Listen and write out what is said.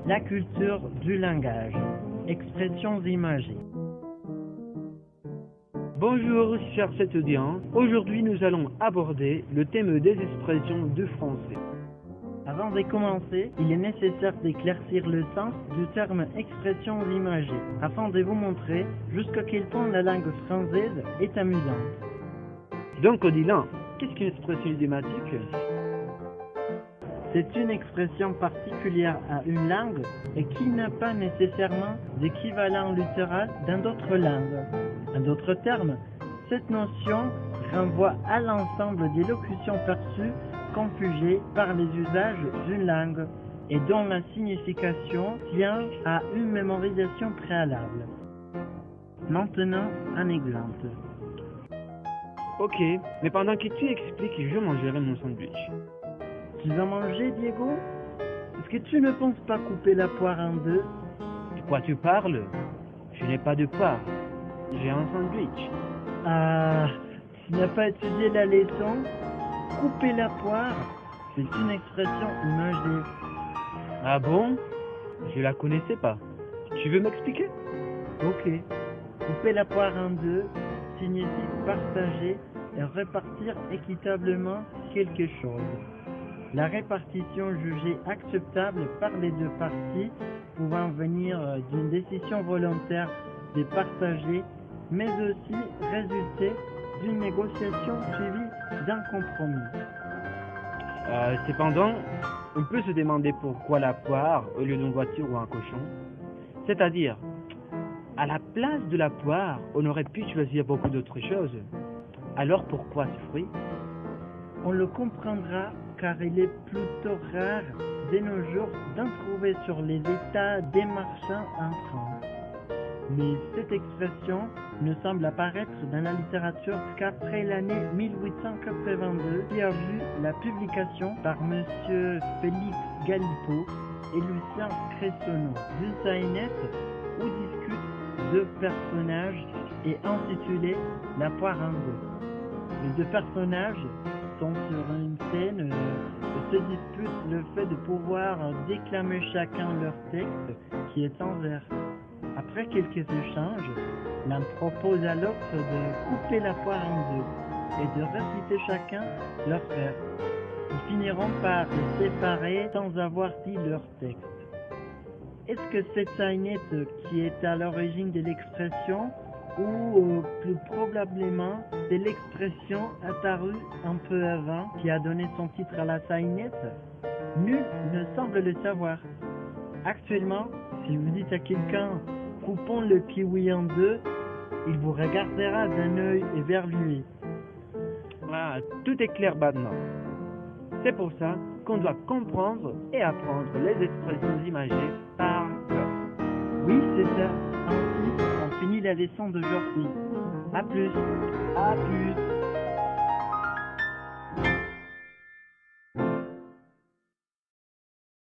La culture du langage. Expressions imagées. Bonjour chers étudiants, aujourd'hui nous allons aborder le thème des expressions du français. Avant de commencer, il est nécessaire d'éclaircir le sens du terme expressions imagées, afin de vous montrer jusqu'à quel point la langue française est amusante. Donc Odilon, qu'est-ce qu'une expression idiomatique? C'est une expression particulière à une langue et qui n'a pas nécessairement d'équivalent littéral dans d'autres langues. En d'autres termes, cette notion renvoie à l'ensemble des locutions perçues conjuguées par les usages d'une langue et dont la signification tient à une mémorisation préalable. Maintenant, un exemple. Ok, mais pendant que tu expliques, je mangerai mon sandwich. Tu vas manger, Diego? Est-ce que tu ne penses pas couper la poire en deux? De quoi tu parles? Je n'ai pas de poire. J'ai un sandwich. Ah, tu n'as pas étudié la leçon? Couper la poire, c'est une expression imagée. Ah bon? Je la connaissais pas. Tu veux m'expliquer? Ok. Couper la poire en deux signifie partager et répartir équitablement quelque chose. La répartition jugée acceptable par les deux parties pouvant venir d'une décision volontaire de partager, mais aussi résulter d'une négociation suivie d'un compromis. Cependant, on peut se demander pourquoi la poire au lieu d'une voiture ou un cochon. C'est-à-dire, à la place de la poire, on aurait pu choisir beaucoup d'autres choses. Alors pourquoi ce fruit? On le comprendra car il est plutôt rare de nos jours d'en trouver sur les états des marchands en France. Mais cette expression ne semble apparaître dans la littérature qu'après l'année 1882 qui a vu la publication par M. Félix Galipeau et Lucien Cressonneau d'une saïnette où discutent deux personnages et intitulée La poire en deux. Les deux personnages sont sur une scène se disputent le fait de pouvoir déclamer chacun leur texte qui est en vers. Après quelques échanges, l'un propose à l'autre de couper la poire en deux et de réciter chacun leur vers. Ils finiront par se séparer sans avoir dit leur texte. Est-ce que cette saïnette qui est à l'origine de l'expression ou plus probablement c'est l'expression apparue un peu avant qui a donné son titre à la saïnette? Nul ne semble le savoir. Actuellement, si vous dites à quelqu'un « coupons le kiwi en deux », il vous regardera d'un œil éberlué. Ah, tout est clair maintenant. C'est pour ça qu'on doit comprendre et apprendre les expressions imagées par cœur. Oui, c'est ça. Ainsi, on finit la leçon d'aujourd'hui. À plus. À plus.